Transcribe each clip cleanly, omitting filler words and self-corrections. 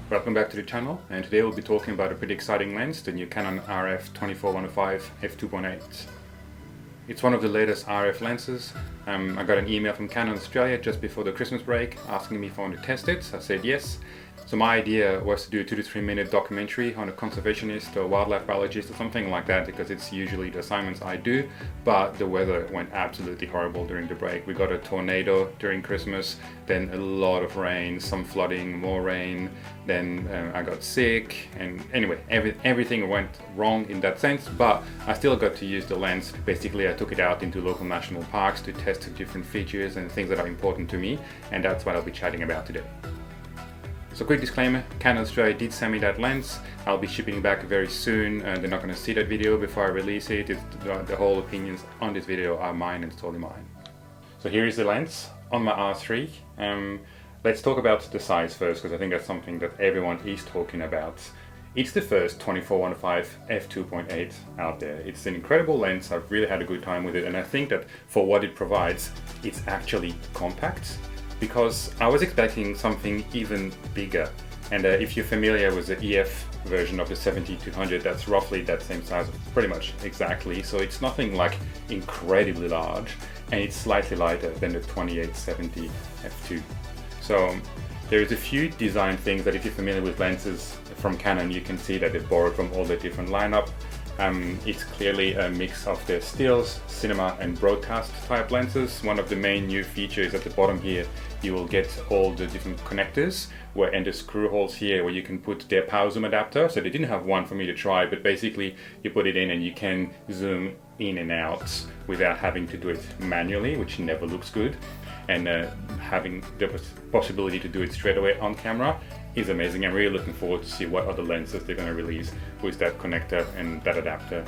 Welcome back to the channel, and today we'll be talking about a pretty exciting lens, the new Canon RF 24-105 f2.8. It's one of the latest RF lenses. I got an email from Canon Australia just before the Christmas break asking me if I want to test it. I said yes. So my idea was to do a 2 to 3 minute documentary on a conservationist or wildlife biologist or something like that, because it's usually the assignments I do, but the weather went absolutely horrible during the break. We got a tornado during Christmas, then a lot of rain, some flooding, more rain, then I got sick, and anyway, everything went wrong in that sense, but I still got to use the lens. Basically, I took it out into local national parks to test different features and things that are important to me, and that's what I'll be chatting about today. So quick disclaimer, Canon Australia did send me that lens. I'll be shipping it back very soon. They're not going to see that video before I release it. The whole opinions on this video are mine and it's totally mine. So here is the lens on my R3. Let's talk about the size first, because I think that's something that everyone is talking about. It's the first 24-105 f2.8 out there. It's an incredible lens. I've really had a good time with it, and I think that for what it provides, it's actually compact, because I was expecting something even bigger. And if you're familiar with the EF version of the 70-200, that's roughly that same size, pretty much exactly. So it's nothing like incredibly large, and it's slightly lighter than the 28-70 f2. So there's a few design things that if you're familiar with lenses from Canon, you can see that they borrowed from all the different lineup. It's clearly a mix of the stills, cinema and broadcast type lenses. One of the main new features at the bottom here, you will get all the different connectors and the screw holes here where you can put their power zoom adapter. So they didn't have one for me to try, but basically you put it in and you can zoom in and out without having to do it manually, which never looks good. And having the possibility to do it straight away on camera is amazing. I'm really looking forward to see what other lenses they're going to release with that connector and that adapter.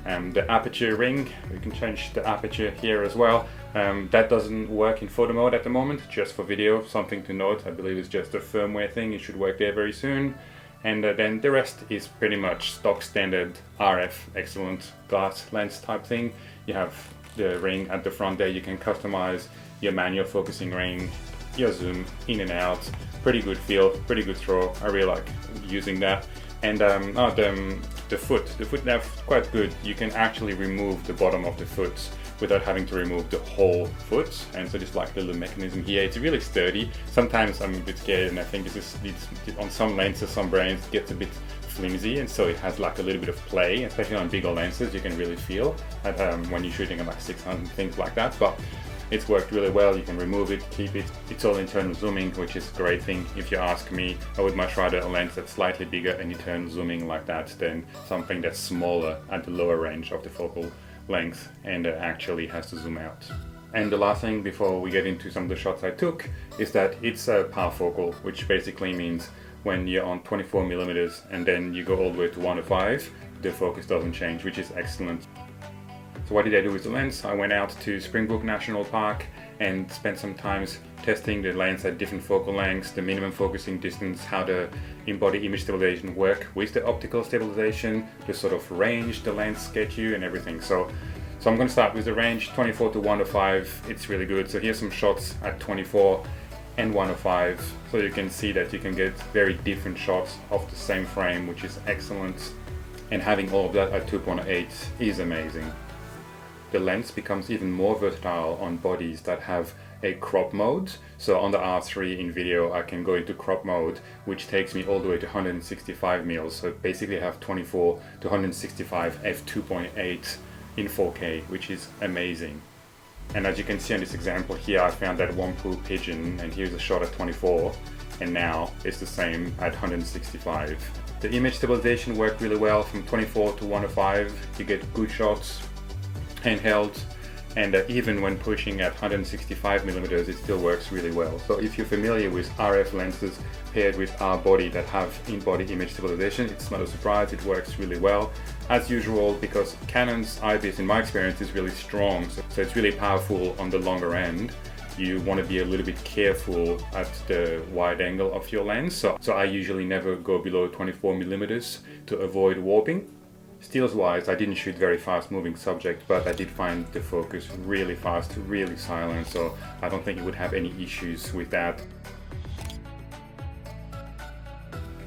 The aperture ring, you can change the aperture here as well. That doesn't work in photo mode at the moment, just for video. Something to note, I believe it's just a firmware thing. It should work there very soon. And then the rest is pretty much stock standard RF excellent glass lens type thing. You have the ring at the front there. You can customize your manual focusing ring, your zoom in and out. Pretty good feel, pretty good throw. I really like using that. And the foot that's quite good. You can actually remove the bottom of the foot without having to remove the whole foot. And so just like the little mechanism here, it's really sturdy. Sometimes I'm a bit scared, and I think it's on some lenses, some brands, it gets a bit flimsy, and so it has like a little bit of play, especially on bigger lenses. You can really feel when you're shooting at like 600, things like that. But it's worked really well. You can remove it, keep it. It's all internal zooming, which is a great thing. If you ask me, I would much rather a lens that's slightly bigger and internal zooming like that than something that's smaller at the lower range of the focal length and actually has to zoom out. And the last thing before we get into some of the shots I took is that it's a parfocal, which basically means when you're on 24mm and then you go all the way to 105, the focus doesn't change, which is excellent. So what did I do with the lens? I went out to Springbrook National Park and spent some time testing the lens at different focal lengths, the minimum focusing distance, how the in-body image stabilization work with the optical stabilization, the sort of range the lens gets you and everything. So I'm going to start with the range, 24 to 105. It's really good. So here's some shots at 24 and 105. So you can see that you can get very different shots of the same frame, which is excellent. And having all of that at 2.8 is amazing. The lens becomes even more versatile on bodies that have a crop mode. So on the R3 in video, I can go into crop mode, which takes me all the way to 165 mils. So basically I have 24 to 165 f2.8 in 4K, which is amazing. And as you can see on this example here, I found that one pool pigeon, and here's a shot at 24, and now it's the same at 165. The image stabilization worked really well from 24 to 105. You get good shots, handheld, and even when pushing at 165mm, it still works really well. So if you're familiar with RF lenses paired with our body that have in-body image stabilization, it's not a surprise, it works really well. As usual, because Canon's IBIS in my experience is really strong, so it's really powerful on the longer end. You want to be a little bit careful at the wide angle of your lens. So I usually never go below 24mm to avoid warping. Stills wise, I didn't shoot very fast moving subject, but I did find the focus really fast, really silent, so I don't think you would have any issues with that.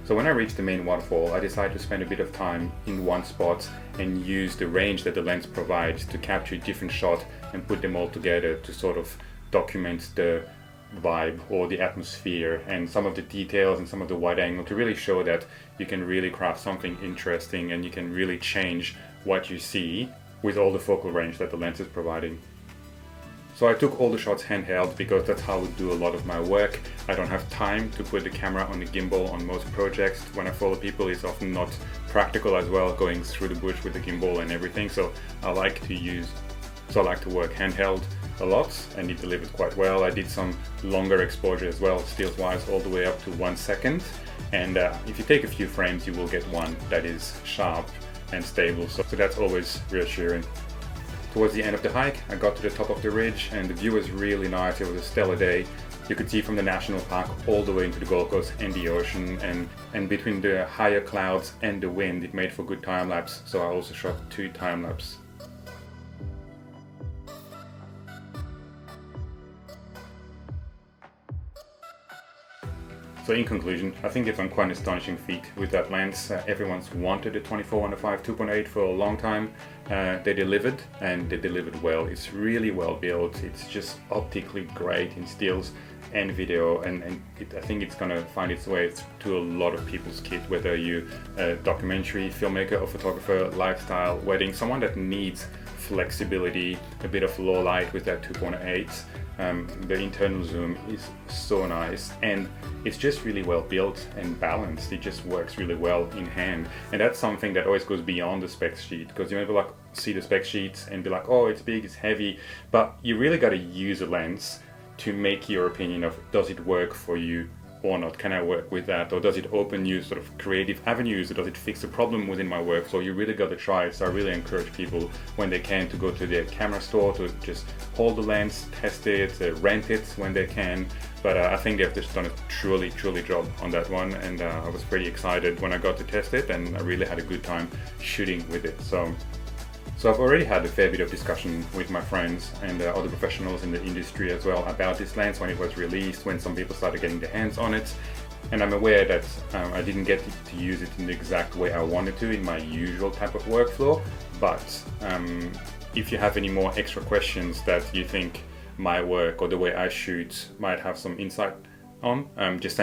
So So when I reached the main waterfall, I decided to spend a bit of time in one spot and use the range that the lens provides to capture a different shot and put them all together to sort of document the vibe or the atmosphere and some of the details and some of the wide angle to really show that you can really craft something interesting and you can really change what you see with all the focal range that the lens is providing. So I took all the shots handheld because that's how I would do a lot of my work. I don't have time to put the camera on the gimbal on most projects. When I follow people, it's often not practical as well, going through the bush with the gimbal and everything. So I like to work handheld a lot, and it delivered quite well. I did some longer exposure as well, stills wise, all the way up to 1 second. And if you take a few frames, you will get one that is sharp and stable. So that's always reassuring. Towards the end of the hike, I got to the top of the ridge and the view was really nice. It was a stellar day. You could see from the national park all the way into the Gold Coast and the ocean, and between the higher clouds and the wind, it made for good time lapse. So I also shot 2 time lapse. So in conclusion, I think it's on quite an astonishing feat with that lens. Everyone's wanted a 24-105 2.8 for a long time. They delivered, and they delivered well. It's really well built. It's just optically great in stills and video, and I think it's gonna find its way to a lot of people's kit, whether you're a documentary filmmaker or photographer, lifestyle, wedding, someone that needs flexibility, a bit of low light with that 2.8. The internal zoom is so nice, and it's just really well built and balanced. It just works really well in hand, and that's something that always goes beyond the spec sheet, because you maybe like see the spec sheets and be like, oh, it's big, it's heavy, but you really got to use a lens to make your opinion of does it work for you or not. Can I work with that, or does it open new sort of creative avenues, or does it fix a problem within my workflow? You really got to try it. So I really encourage people when they can to go to their camera store to just hold the lens, test it, rent it when they can. But I think they've just done a truly job on that one, and I was pretty excited when I got to test it, and I really had a good time shooting with it. So I've already had a fair bit of discussion with my friends and other professionals in the industry as well about this lens when it was released, when some people started getting their hands on it. And I'm aware that I didn't get to use it in the exact way I wanted to in my usual type of workflow. But if you have any more extra questions that you think my work or the way I shoot might have some insight on, just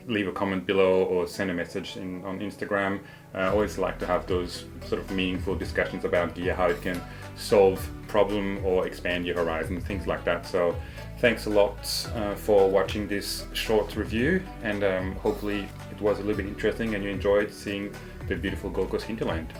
leave a comment below or send a message on Instagram. I always like to have those sort of meaningful discussions about gear, how it can solve problem or expand your horizon, things like that. So thanks a lot for watching this short review, and hopefully it was a little bit interesting and you enjoyed seeing the beautiful Gold Coast hinterland.